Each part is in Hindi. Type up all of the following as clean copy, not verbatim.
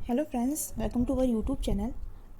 Hello friends, welcome to our YouTube channel.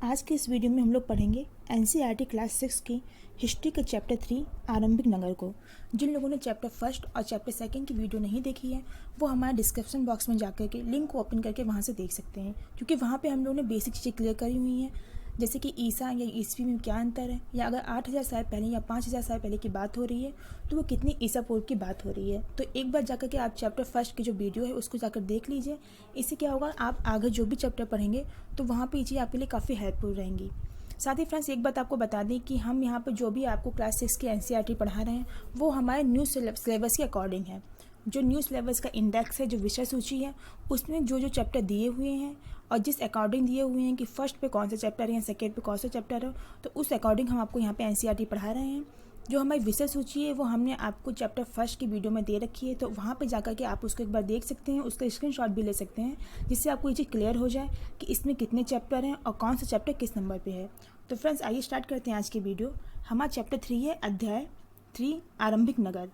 आज के इस वीडियो में हम लोग पढ़ेंगे एनसीईआरटी क्लास 6 की हिस्ट्री के चैप्टर 3 आरंभिक नगर को। जिन लोगों ने चैप्टर फर्स्ट और चैप्टर सेकंड की वीडियो नहीं देखी है वो हमारे डिस्क्रिप्शन बॉक्स में जाकर के लिंक को ओपन करके वहाँ से देख सकते हैं, क्योंकि वहाँ पे हम लोगों ने बेसिक चीज़ें क्लियर करी हुई हैं, जैसे कि ईसा या ईस्वी में क्या अंतर है, या अगर 8000 साल पहले या 5000 साल पहले की बात हो रही है तो वो कितनी ईसा पूर्व की बात हो रही है। तो एक बार जाकर के आप चैप्टर फर्स्ट की जो वीडियो है उसको जाकर देख लीजिए। इससे क्या होगा, आप आगे जो भी चैप्टर पढ़ेंगे तो वहाँ पे ये चीज़ आपके लिए काफ़ी हेल्पफुल रहेंगी। साथ ही फ्रेंड्स, एक बात आपको बता दें कि हम यहाँ पर जो भी आपको क्लास 6 की एनसीईआरटी पढ़ा रहे हैं वो हमारे न्यू सिलेबस के अकॉर्डिंग है। जो न्यू सिलेबस का इंडेक्स है, जो विषय सूची है, उसमें जो जो चैप्टर दिए हुए हैं और जिस अकॉर्डिंग दिए हुए हैं कि फर्स्ट पे कौन सा चैप्टर है या सेकेंड पे कौन सा चैप्टर है, तो उस अकॉर्डिंग हम आपको यहाँ पे एनसीईआरटी पढ़ा रहे हैं। जो हमारी विषय सूची है वो हमने आपको चैप्टर फर्स्ट की वीडियो में दे रखी है, तो वहाँ पे जाकर के आप उसको एक बार देख सकते हैं, उसका स्क्रीनशॉट भी ले सकते हैं, जिससे आपको ये चीज़ क्लियर हो जाए कि इसमें कितने चैप्टर हैं और कौन सा चैप्टर किस नंबर पर है। तो फ्रेंड्स, आइए स्टार्ट करते हैं आज की वीडियो। हमारा चैप्टर 3 है अध्याय 3 आरंभिक नगर।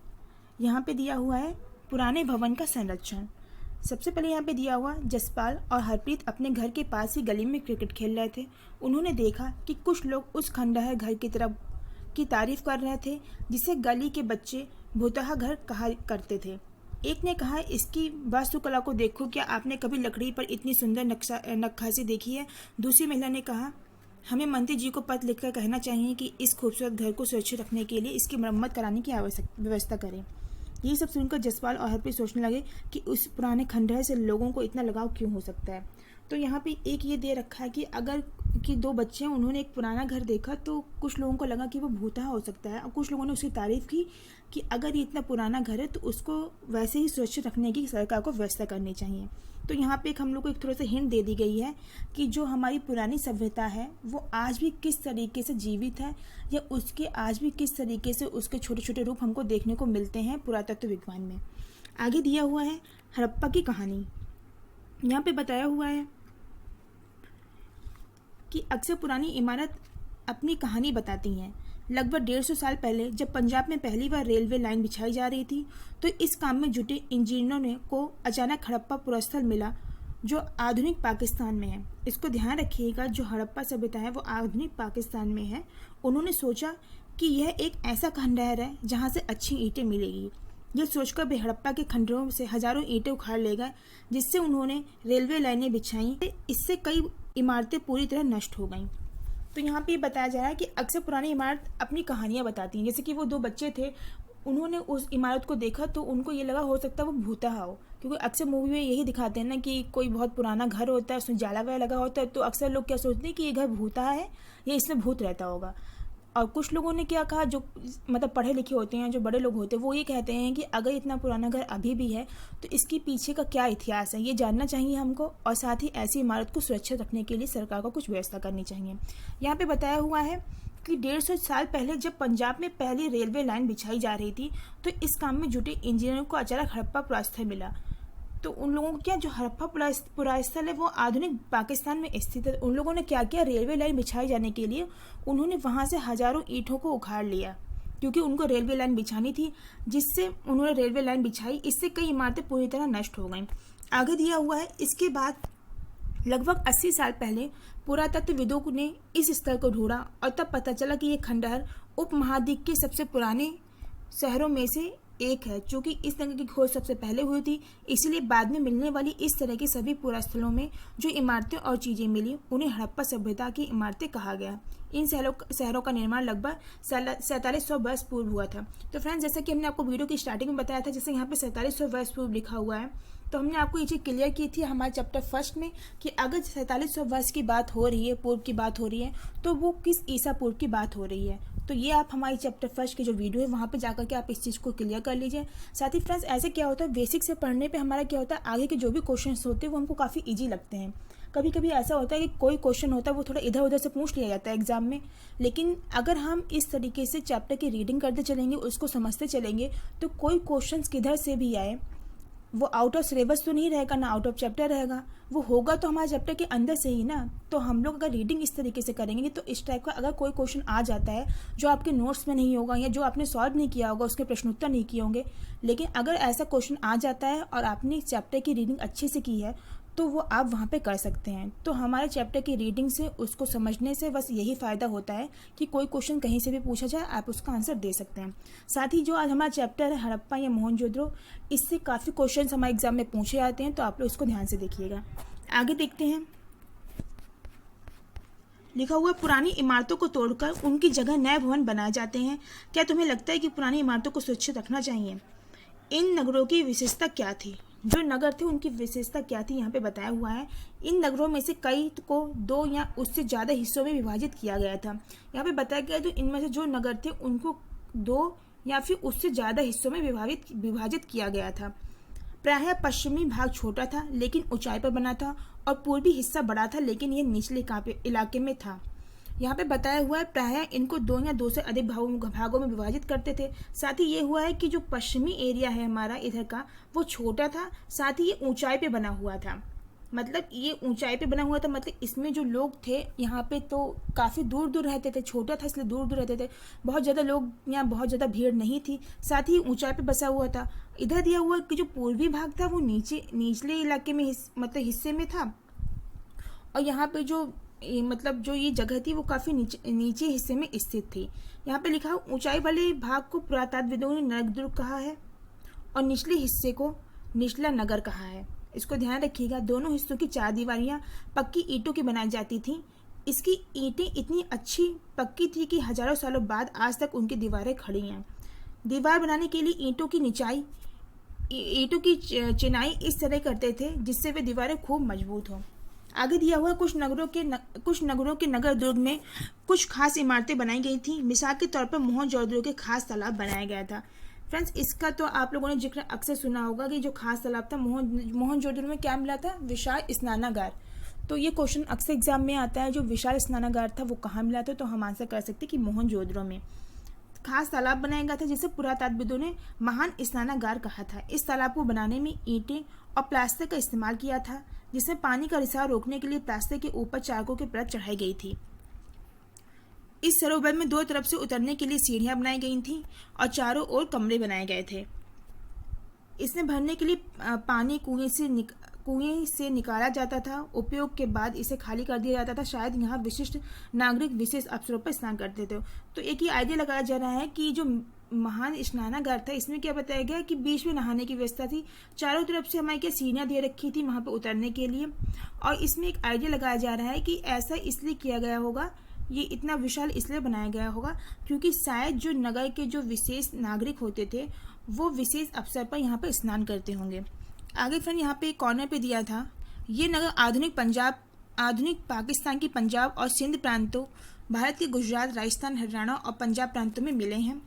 यहाँ पे दिया हुआ है पुराने भवन का संरक्षण। सबसे पहले यहाँ पे दिया हुआ जसपाल और हरप्रीत अपने घर के पास ही गली में क्रिकेट खेल रहे थे। उन्होंने देखा कि कुछ लोग उस खंडहर घर की तरफ की तारीफ कर रहे थे जिसे गली के बच्चे भूतहा घर कहा करते थे। एक ने कहा, इसकी वास्तुकला को देखो, क्या आपने कभी लकड़ी पर इतनी सुंदर नक्काशी देखी है। दूसरी महिला ने कहा, हमें मंत्री जी को पत्र लिखकर कहना चाहिए कि इस खूबसूरत घर को सुरक्षित रखने के लिए इसकी मरम्मत कराने की व्यवस्था करें। ये सब सुनकर जसपाल और हरप्रीत सोचने लगे कि उस पुराने खंडहर से लोगों को इतना लगाव क्यों हो सकता है। तो यहाँ पे एक ये दे रखा है कि अगर कि दो बच्चे हैं, उन्होंने एक पुराना घर देखा तो कुछ लोगों को लगा कि वो भूतहा हो सकता है, और कुछ लोगों ने उसकी तारीफ की कि अगर ये इतना पुराना घर है तो उसको वैसे ही सुरक्षित रखने की सरकार को व्यवस्था करनी चाहिए। तो यहाँ पे एक हम लोग को एक थोड़ा सा हिंट दे दी गई है कि जो हमारी पुरानी सभ्यता है वो आज भी किस तरीके से जीवित है, या उसके आज भी किस तरीके से उसके छोटे छोटे रूप हमको देखने को मिलते हैं पुरातत्व विज्ञान में। आगे दिया हुआ है हड़प्पा की कहानी। यहाँ पे बताया हुआ है कि अक्सर पुरानी इमारत अपनी कहानी बताती हैं। लगभग 150 साल पहले जब पंजाब में पहली बार रेलवे लाइन बिछाई जा रही थी तो इस काम में जुटे इंजीनियरों को अचानक हड़प्पा पुरस्थल मिला जो आधुनिक पाकिस्तान में है। इसको ध्यान रखिएगा, जो हड़प्पा सभ्यता है वो आधुनिक पाकिस्तान में है। उन्होंने सोचा कि यह एक ऐसा खंडहर है जहाँ से अच्छी ईंटें मिलेगी। यह सोचकर वे हड़प्पा के खंडहरों से हजारों ईंटें उखाड़ ले गए, जिससे उन्होंने रेलवे लाइनें बिछाई। इससे कई इमारतें पूरी तरह नष्ट हो गईं। तो यहाँ पे बताया जा रहा है कि अक्सर पुरानी इमारत अपनी कहानियाँ बताती हैं। जैसे कि वो दो बच्चे थे, उन्होंने उस इमारत को देखा तो उनको ये लगा हो सकता है वो भूतहा हो, क्योंकि अक्सर मूवी में यही दिखाते हैं ना कि कोई बहुत पुराना घर होता है, उसमें जाला वगैरह लगा होता है, तो अक्सर लोग क्या सोचते हैं कि ये घर भूतहा है या इसमें भूत रहता होगा। और कुछ लोगों ने क्या कहा, जो मतलब पढ़े लिखे होते हैं, जो बड़े लोग होते हैं, वो ये कहते हैं कि अगर इतना पुराना घर अभी भी है तो इसके पीछे का क्या इतिहास है, ये जानना चाहिए हमको, और साथ ही ऐसी इमारत को सुरक्षित रखने के लिए सरकार को कुछ व्यवस्था करनी चाहिए। यहाँ पे बताया हुआ है कि 150 साल पहले जब पंजाब में पहली रेलवे लाइन बिछाई जा रही थी तो इस काम में जुटे इंजीनियरों को अचानक हड़प्पा पुरास्थल मिला। तो उन लोगों को क्या, जो हड़प्पा पुरास्थल है वो आधुनिक पाकिस्तान में स्थित है। उन लोगों ने क्या किया, रेलवे लाइन बिछाई जाने के लिए उन्होंने वहाँ से हजारों ईंटों को उखाड़ लिया, क्योंकि उनको रेलवे लाइन बिछानी थी, जिससे उन्होंने रेलवे लाइन बिछाई। इससे कई इमारतें पूरी तरह नष्ट हो गईं। आगे दिया हुआ है, इसके बाद लगभग 80 साल पहले पुरातत्वविदों ने इस स्थल को ढूंढा और तब पता चला कि ये खंडहर उपमहाद्वीप के सबसे पुराने शहरों में से एक है। चूँकि इस तरह की खोज सबसे पहले हुई थी, इसलिए बाद में मिलने वाली इस तरह के सभी पुरास्थलों में जो इमारतें और चीज़ें मिली उन्हें हड़प्पा सभ्यता की इमारतें कहा गया। इन शहरों का निर्माण लगभग 4700 वर्ष पूर्व हुआ था। तो फ्रेंड्स, जैसा कि हमने आपको वीडियो की स्टार्टिंग में बताया था, जैसे यहाँ पे 4700 वर्ष पूर्व लिखा हुआ है, तो हमने आपको ये चीज़ क्लियर की थी हमारे चैप्टर फर्स्ट में कि अगर 4700 वर्ष की बात हो रही है, पूर्व की बात हो रही है, तो वो किस ईसा पूर्व की बात हो रही है। तो ये आप हमारी चैप्टर फर्स्ट की जो वीडियो है वहाँ पे जाकर के आप इस चीज़ को क्लियर कर लीजिए। साथ ही फ्रेंड्स, ऐसे क्या होता है, बेसिक से पढ़ने पे हमारा क्या होता है, आगे के जो भी क्वेश्चंस होते हैं वो हमको काफ़ी इजी लगते हैं। कभी कभी ऐसा होता है कि कोई क्वेश्चन होता है वो थोड़ा इधर उधर से पूछ लिया जाता है एग्जाम में, लेकिन अगर हम इस तरीके से चैप्टर की रीडिंग करते चलेंगे, उसको समझते चलेंगे, तो कोई क्वेश्चन किधर से भी आए वो आउट ऑफ सिलेबस तो नहीं रहेगा, ना आउट ऑफ चैप्टर रहेगा, वो होगा तो हमारे चैप्टर के अंदर से ही ना। तो हम लोग अगर रीडिंग इस तरीके से करेंगे तो इस टाइप का अगर कोई क्वेश्चन आ जाता है जो आपके नोट्स में नहीं होगा या जो आपने सॉल्व नहीं किया होगा, उसके प्रश्नोत्तर नहीं किए होंगे, लेकिन अगर ऐसा क्वेश्चन आ जाता है और आपने चैप्टर की रीडिंग अच्छे से की है तो वो आप वहाँ पे कर सकते हैं। तो हमारे चैप्टर की रीडिंग से, उसको समझने से बस यही फ़ायदा होता है कि कोई क्वेश्चन कहीं से भी पूछा जाए आप उसका आंसर दे सकते हैं। साथ ही जो आज हमारा चैप्टर है हड़प्पा या मोहनजोदड़ो, इससे काफ़ी क्वेश्चन हमारे एग्जाम में पूछे जाते हैं, तो आप लोग इसको ध्यान से देखिएगा। आगे देखते हैं। लिखा हुआ, पुरानी इमारतों को तोड़कर उनकी जगह नए भवन बनाए जाते हैं। क्या तुम्हें लगता है कि पुरानी इमारतों को सुरक्षित रखना चाहिए? इन नगरों की विशेषता क्या थी? जो नगर थे उनकी विशेषता क्या थी यहाँ पे बताया हुआ है। इन नगरों में से कई को 2 या उससे ज़्यादा हिस्सों में विभाजित किया गया था। यहाँ पे बताया गया तो इनमें से जो नगर थे उनको 2 या फिर उससे ज़्यादा हिस्सों में विभाजित किया गया था। प्रायः पश्चिमी भाग छोटा था लेकिन ऊंचाई पर बना था, और पूर्वी हिस्सा बड़ा था लेकिन यह निचले इलाके में था। यहाँ पे बताया हुआ है प्रायः इनको 2 या 2 से अधिक भागों में विभाजित करते थे। साथ ही ये हुआ है कि जो पश्चिमी एरिया है हमारा इधर का, वो छोटा था, साथ ही ये ऊंचाई पे बना हुआ था। मतलब ये ऊंचाई पे बना हुआ था, मतलब इसमें जो लोग थे यहाँ पे तो काफ़ी दूर दूर रहते थे। छोटा था इसलिए दूर दूर रहते थे, बहुत ज़्यादा लोग यहाँ, बहुत ज़्यादा भीड़ नहीं थी। साथ ही ऊंचाई पे बसा हुआ था। इधर दिया हुआ कि जो पूर्वी भाग था वो निचले इलाके में मतलब हिस्से में था, और यहाँ पे जो मतलब जो ये जगह थी वो काफ़ी नीचे हिस्से में स्थित थी। यहाँ पे लिखा है ऊंचाई वाले भाग को पुरातात्विदों ने नगरदुर्ग कहा है और निचले हिस्से को निचला नगर कहा है। इसको ध्यान रखिएगा। दोनों हिस्सों की 4 दीवारियाँ पक्की ईंटों की बनाई जाती थी। इसकी ईंटें इतनी अच्छी पक्की थी कि हजारों सालों बाद आज तक उनकी दीवारें खड़ी हैं। दीवार बनाने के लिए ईंटों की चिनाई इस तरह करते थे जिससे वे दीवारें खूब मजबूत हों। आगे दिया हुआ कुछ नगरों के नगर दुर्ग में कुछ खास इमारतें बनाई गई थी। मिसाल के तौर पर मोहनजोदड़ो के खास तालाब बनाया गया था। फ्रेंड्स, इसका तो आप लोगों ने जिक्र अक्सर सुना होगा कि जो खास तालाब था मोहनजोदड़ो में क्या मिला था? विशाल स्नानागार। तो ये क्वेश्चन अक्सर एग्जाम में आता है, जो विशाल स्नानागार था वो कहाँ मिला था? तो हम आंसर कर सकते कि मोहनजोदड़ो में खास तालाब बनाया गया था जिसे पुरातात्विदों ने महान स्नानागार कहा था। इस तालाब को बनाने में ईंटें और प्लास्टिक का इस्तेमाल किया था, जिसमें पानी का रिसाव रोकने के लिए प्लास्टिक के ऊपर चारकोल की परत चढ़ाई गई थी। इस सरोवर में 2 तरफ से उतरने के लिए सीढ़ियां बनाई गई थीं और चारों ओर कमरे बनाए गए थे। इसमें भरने के लिए पानी कुएं से निकाला जाता था। उपयोग के बाद इसे खाली कर दिया जाता था। शायद यहाँ विशिष्ट नागरिक विशेष अवसरों पर स्नान करते थे। तो एक ही आइडिया लगाया जा रहा है कि जो महान स्नानागार था इसमें क्या बताया गया कि बीच में नहाने की व्यवस्था थी, चारों तरफ से हमारी क्या सीढ़ियाँ दे रखी थी वहाँ पर उतरने के लिए। और इसमें एक आइडिया लगाया जा रहा है कि ऐसा इसलिए किया गया होगा, ये इतना विशाल इसलिए बनाया गया होगा क्योंकि शायद जो नगर के जो विशेष नागरिक होते थे वो विशेष अवसर पर यहाँ पर स्नान करते होंगे। आगे फ्रेंड यहाँ पे कॉर्नर पे दिया था, ये नगर आधुनिक पाकिस्तान की पंजाब और सिंध प्रांतों, भारत के गुजरात, राजस्थान, हरियाणा और पंजाब प्रांतों में मिले हैं।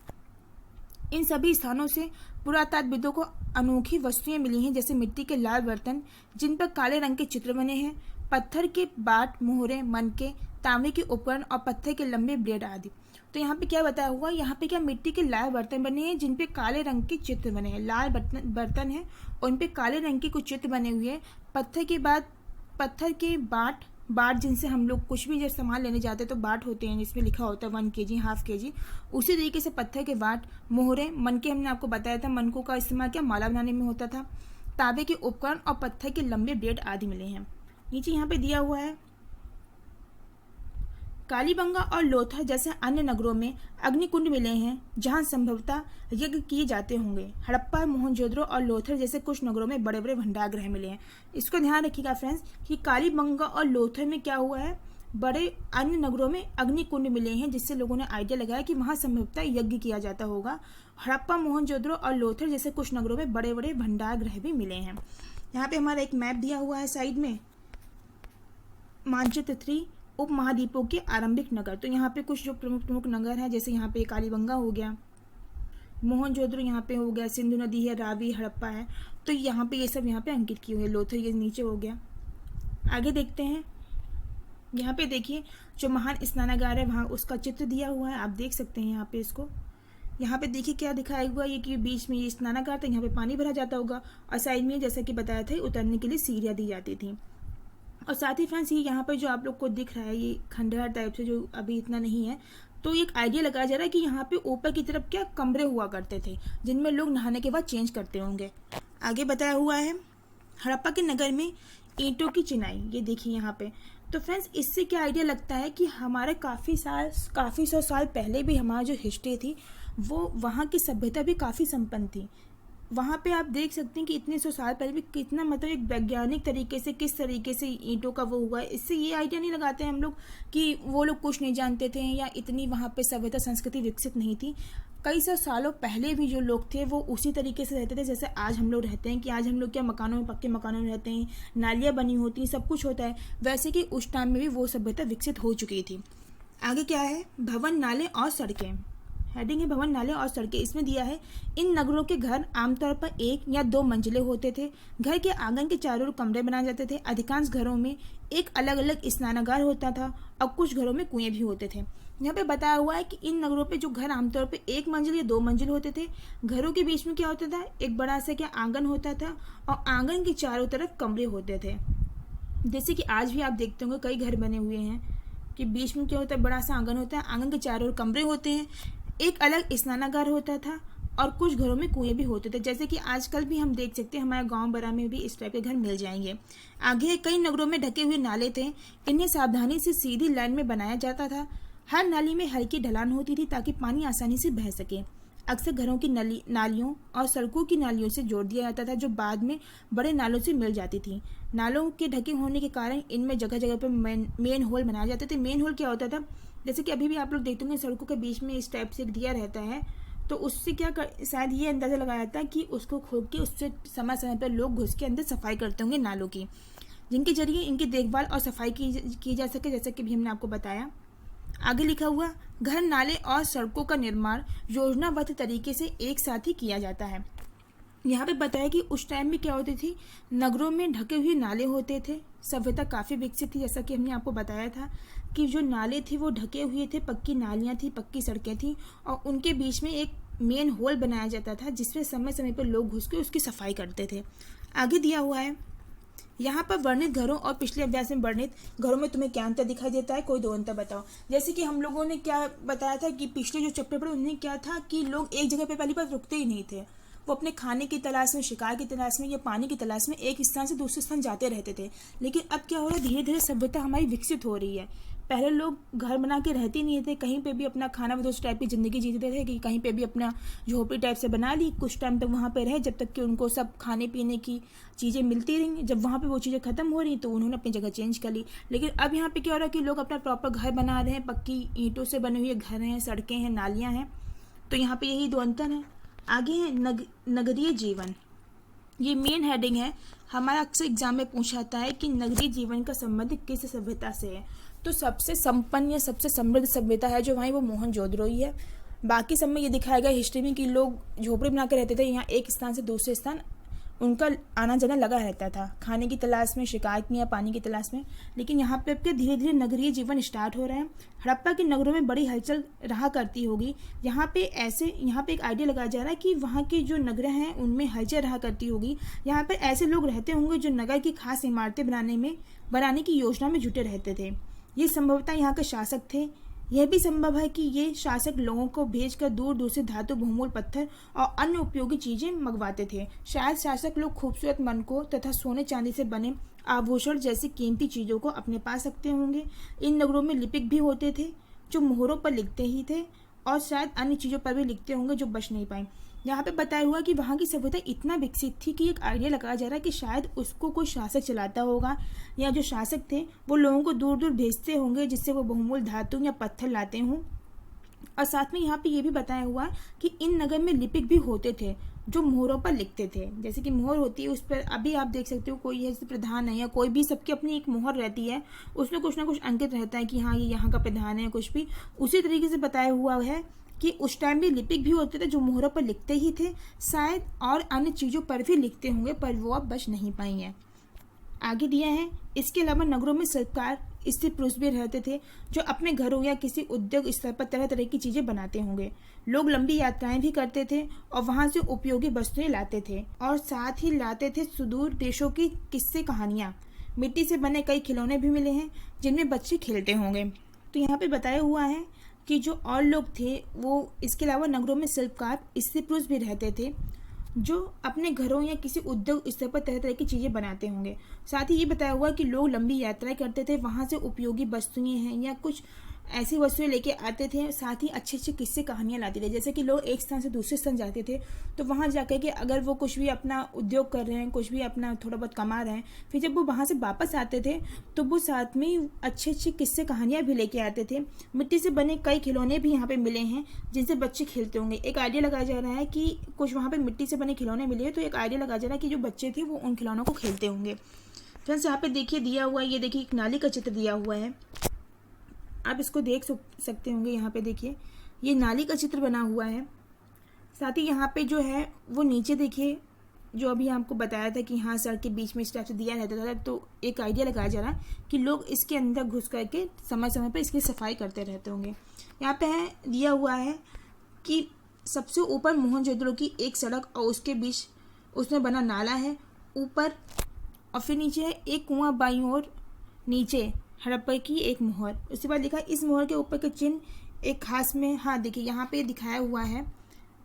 इन सभी स्थानों से पुरातात्विदों को अनोखी वस्तुएं मिली हैं, जैसे मिट्टी के लाल बर्तन जिन पर काले रंग के चित्र बने हैं, पत्थर के बाट, मोहरे, मनके, तांबे के उपकरण और पत्थर के लंबे ब्लेड आदि। तो यहाँ पे क्या बताया हुआ, यहाँ पे क्या मिट्टी के लाल बर्तन बने हैं जिन पे काले रंग के चित्र बने हैं। लाल बर्तन है और उन पे काले रंग के कुछ चित्र बने हुए हैं। पत्थर के बाट जिनसे हम लोग कुछ भी जब सामान लेने जाते हैं तो बाट होते हैं जिसमें लिखा होता है 1 kg, ½ kg। उसी तरीके से पत्थर के बाट, मोहरे, मनके हमने आपको बताया था, मनकों का इस्तेमाल क्या माला बनाने में होता था, तांबे के उपकरण और पत्थर के लंबे ब्लेड आदि मिले हैं। नीचे यहाँ पे दिया हुआ है कालीबंगा और लोथर जैसे अन्य नगरों में अग्निकुंड मिले हैं जहां संभवतः यज्ञ किए जाते होंगे। हड़प्पा, मोहनजोदड़ो और लोथर जैसे कुछ नगरों में बड़े बड़े भंडारगृह मिले हैं। इसको ध्यान रखिएगा फ्रेंड्स कि कालीबंगा और लोथर में क्या हुआ है, बड़े अन्य नगरों में अग्निकुंड मिले हैं, जिससे लोगों ने आइडिया लगाया कि वहां संभवतः यज्ञ किया जाता होगा। हड़प्पा, मोहनजोदड़ो और लोथर जैसे कुछ नगरों में बड़े बड़े भंडारगृह भी मिले हैं। यहाँ पे हमारा एक मैप दिया हुआ है साइड में, मानचित्र 3 उप महाद्वीपों के आरंभिक नगर। तो यहाँ पे कुछ जो प्रमुख नगर हैं, जैसे यहाँ पे कालीबंगा हो गया, मोहनजोदड़ो यहाँ पे हो गया, सिंधु नदी है, रावी, हड़प्पा है। तो यहाँ पे ये सब यहाँ पे अंकित किए हुए। लोथर ये नीचे हो गया। आगे देखते हैं। यहाँ पे देखिए जो महान स्नानागार है वहाँ उसका चित्र दिया हुआ है, आप देख सकते हैं यहाँ पे इसको। यहाँ पे देखिए क्या दिखाया हुआ है, ये कि बीच में ये स्नानागार था, यहाँ पे पानी भरा जाता होगा और साइड में जैसा कि बताया था उतरने के लिए सीढ़ियाँ दी जाती थी। और साथ ही फ्रेंड्स ये यहाँ पर जो आप लोग को दिख रहा है ये खंडहर टाइप से, जो अभी इतना नहीं है, तो एक आइडिया लगाया जा रहा है कि यहाँ पे ऊपर की तरफ क्या कमरे हुआ करते थे जिनमें लोग नहाने के बाद चेंज करते होंगे। आगे बताया हुआ है हड़प्पा के नगर में ईंटों की चिनाई, ये देखिए यहाँ पे। तो फ्रेंड्स, इससे क्या आइडिया लगता है कि हमारे काफ़ी सौ साल पहले भी हमारा जो हिस्ट्री थी वो वहाँ की सभ्यता भी काफ़ी संपन्न थी। वहाँ पे आप देख सकते हैं कि इतने सौ साल पहले भी कितना, मतलब एक वैज्ञानिक तरीके से किस तरीके से ईंटों का वो हुआ है। इससे ये आइडिया नहीं लगाते हैं हम लोग कि वो लोग कुछ नहीं जानते थे या इतनी वहाँ पे सभ्यता संस्कृति विकसित नहीं थी। कई सौ सालों पहले भी जो लोग थे वो उसी तरीके से रहते थे जैसे आज हम लोग रहते हैं, कि आज हम लोग क्या मकानों में, पक्के मकानों में रहते हैं, नालियाँ बनी होती हैं, सब कुछ होता है, वैसे कि उस टाइम में भी वो सभ्यता विकसित हो चुकी थी। आगे क्या है, भवन, नाले और सड़कें। हेडिंग है भवन, नाले और सड़कें। इसमें दिया है, इन नगरों के घर आमतौर पर 1 या 2 मंजिले होते थे। घर के आंगन के चारों ओर कमरे बनाए जाते थे। अधिकांश घरों में एक अलग अलग स्नानागार होता था और कुछ घरों में कुएं भी होते थे। यहाँ पे बताया हुआ है कि इन नगरों पे जो घर आमतौर पे 1 मंजिल या 2 मंजिल होते थे। घरों के बीच में क्या होता था, एक बड़ा सा क्या आंगन होता था और आंगन के चारों तरफ कमरे होते थे। जैसे कि आज भी आप देखते होंगे कई घर बने हुए हैं कि बीच में क्या होता है, बड़ा सा आंगन होता है, आंगन के चारों ओर कमरे होते हैं, एक अलग स्नानागार होता था और कुछ घरों में कुएं भी होते थे। जैसे कि आजकल भी हम देख सकते हैं, हमारे गांव बड़ा में भी इस टाइप के घर मिल जाएंगे। आगे कई नगरों में ढके हुए नाले थे। इन्हें सावधानी से सीधी लाइन में बनाया जाता था। हर नाली में हल्की ढलान होती थी ताकि पानी आसानी से बह सके। अक्सर घरों की नालियों और सड़कों की नालियों से जोड़ दिया जाता था, जो बाद में बड़े नालों से मिल जाती थी। नालों के ढके होने के कारण इनमें जगह जगह पर मेन होल बनाए जाते थे। मेन होल क्या होता था, जैसे कि अभी भी आप लोग देखते होंगे सड़कों के बीच में इस टाइप से दिया रहता है, तो उससे शायद ये अंदाज़ा लगाया जाता है कि उसको खोद के उससे समय समय पर लोग घुस के अंदर सफाई करते होंगे नालों की, जिनके जरिए इनकी देखभाल और सफाई की जा सके, जैसे कि भी हमने आपको बताया। आगे लिखा हुआ, घर, नाले और सड़कों का निर्माण योजनाबद्ध तरीके से एक साथ ही किया जाता है। यहाँ पे बताया कि उस टाइम में क्या होती थी, नगरों में ढके हुए नाले होते थे। सभ्यता काफ़ी विकसित थी, जैसा कि हमने आपको बताया था कि जो नाले थे वो ढके हुए थे, पक्की नालियाँ थी, पक्की सड़कें थी और उनके बीच में एक मेन होल बनाया जाता था जिसमें समय समय पर लोग घुस के उसकी सफाई करते थे। आगे दिया हुआ है, यहाँ पर वर्णित घरों और पिछले अभ्यास में वर्णित घरों में तुम्हें क्या अंतर दिखाई देता है, कोई 2 अंतर बताओ। जैसे कि हम लोगों ने क्या बताया था कि पिछले जो चैप्टर पढ़े उन्हें क्या था कि लोग एक जगह पे पहली बार रुकते ही नहीं थे। वो अपने खाने की तलाश में, शिकार की तलाश में या पानी की तलाश में एक स्थान से दूसरे स्थान जाते रहते थे। लेकिन अब क्या हो रहा है, धीरे धीरे सभ्यता हमारी विकसित हो रही है। पहले लोग घर बना के रहते नहीं थे, कहीं पे भी अपना खाना बदोश टाइप की ज़िंदगी जीते थे कि कहीं पे भी अपना झोपड़ी टाइप से बना ली, कुछ टाइम तक वहाँ पे रहे जब तक कि उनको सब खाने पीने की चीज़ें मिलती रहीं। जब वहाँ पे वो चीज़ें ख़त्म हो रही तो उन्होंने अपनी जगह चेंज कर ली। लेकिन अब यहाँ पे क्या हो रहा है कि लोग अपना प्रॉपर घर बना रहे हैं, पक्की ईंटों से बने हुए घर हैं, सड़कें हैं, नालियाँ हैं। तो यहाँ पर यही 2 अंतर हैं। आगे है नगरीय जीवन, ये मेन हेडिंग है। हमारा अक्सर एग्जाम में पूछा जाता है कि नगरीय जीवन का संबंध किस सभ्यता से है। तो सबसे संपन्न या सबसे समृद्ध सभ्यता है जो वहीं वो मोहनजोदड़ो ही है। बाकी सब में ये दिखाया गया हिस्ट्री में कि लोग झोपड़ी बना के रहते थे, यहाँ एक स्थान से दूसरे स्थान उनका आना जाना लगा रहता था, खाने की तलाश में, शिकार की या पानी की तलाश में। लेकिन यहाँ पे अब क्या धीरे धीरे नगरीय जीवन स्टार्ट हो रहा है। हड़प्पा के नगरों में बड़ी हलचल रहा करती होगी। यहाँ पे एक आइडिया लगाया जा रहा है कि वहाँ की जो नगर हैं उनमें हलचल रहा करती होगी। यहाँ पर ऐसे लोग रहते होंगे जो नगर की खास इमारतें बनाने की योजना में जुटे रहते थे। ये संभवतः यहाँ के शासक थे। यह भी संभव है कि ये शासक लोगों को भेजकर दूर दूर से धातु, बहुमूल्य पत्थर और अन्य उपयोगी चीजें मंगवाते थे। शायद शासक लोग खूबसूरत मनकों तथा सोने चांदी से बने आभूषण जैसी कीमती चीजों को अपने पास रखते होंगे। इन नगरों में लिपिक भी होते थे जो मोहरों पर लिखते ही थे और शायद अन्य चीजों पर भी लिखते होंगे जो बच नहीं पाए। यहाँ पे बताया हुआ कि वहाँ की सभ्यता इतना विकसित थी कि एक आइडिया लगाया जा रहा है कि शायद उसको कोई शासक चलाता होगा या जो शासक थे वो लोगों को दूर दूर भेजते होंगे जिससे वो बहुमूल्य धातु या पत्थर लाते हों। और साथ में यहाँ पे ये भी बताया हुआ है कि इन नगर में लिपिक भी होते थे जो मोहरों पर लिखते थे। जैसे कि मोहर होती है, उस पर अभी आप देख सकते हो कोई है प्रधान है या कोई भी, सबकी अपनी एक मोहर रहती है, उसमें कुछ ना कुछ अंकित रहता है कि हाँ ये यहाँ का प्रधान है। कुछ भी उसी तरीके से बताया हुआ है कि उस टाइम भी लिपिक भी होते थे जो मोहरों पर लिखते ही थे, शायद और अन्य चीज़ों पर भी लिखते होंगे पर वो अब बच नहीं पाई हैं। आगे दिया है, इसके अलावा नगरों में सरकार स्थिर पुरुष भी रहते थे जो अपने घरों या किसी उद्योग स्तर पर तरह तरह की चीज़ें बनाते होंगे। लोग लंबी यात्राएं भी करते थे और वहाँ से उपयोगी वस्तुएं लाते थे और साथ ही लाते थे सुदूर देशों की किस्से कहानियाँ। मिट्टी से बने कई खिलौने भी मिले हैं जिनमें बच्चे खेलते होंगे। तो यहाँ पे बताया हुआ है कि जो और लोग थे वो इसके अलावा नगरों में शिल्पकार स्त्री पुरुष भी रहते थे जो अपने घरों या किसी उद्योग स्तर पर तरह तरह की चीज़ें बनाते होंगे। साथ ही ये बताया हुआ है कि लोग लंबी यात्राएं करते थे, वहाँ से उपयोगी वस्तुएं हैं या कुछ ऐसी वस्तुएं लेके आते थे। साथ ही अच्छे अच्छे किस्से कहानियाँ लाते थे, जैसे कि लोग एक स्थान से दूसरे स्थान जाते थे तो वहाँ जाकर के अगर वो कुछ भी अपना उद्योग कर रहे हैं, कुछ भी अपना थोड़ा बहुत कमा रहे हैं, फिर जब वो वहाँ से वापस आते थे तो वो साथ में अच्छे अच्छे किस्से कहानियाँ भी लेके आते थे। मिट्टी से बने कई खिलौने भी यहाँ पे मिले हैं जिनसे बच्चे खेलते होंगे। एक आइडिया लगाया जा रहा है कि कुछ वहाँ पे मिट्टी से बने खिलौने मिले हैं, तो एक आइडिया लगाया जा रहा है कि जो बच्चे थे वो उन खिलौनों को खेलते होंगे। फ्रेंड्स, यहाँ पे देखिए दिया हुआ है, ये देखिए एक नाली का चित्र दिया हुआ है, आप इसको देख सकते होंगे। यहाँ पे देखिए ये नाली का चित्र बना हुआ है। साथ ही यहाँ पे जो है वो नीचे देखिए, जो अभी आपको बताया था कि हाँ सड़क के बीच में इस टाइप से दिया रहता था, तो एक आइडिया लगाया जा रहा है कि लोग इसके अंदर घुस करके समय समय पर इसकी सफाई करते रहते होंगे। यहाँ पे है दिया हुआ है कि सबसे ऊपर मोहनजोदड़ो की एक सड़क और उसके बीच उसमें बना नाला है ऊपर, और फिर नीचे है एक कुआं बाईं ओर, नीचे हड़प्पा की एक मोहर। उसके बाद लिखा इस मोहर के ऊपर के चिन्ह एक खास में, हाँ देखिए यहाँ पे दिखाया हुआ है,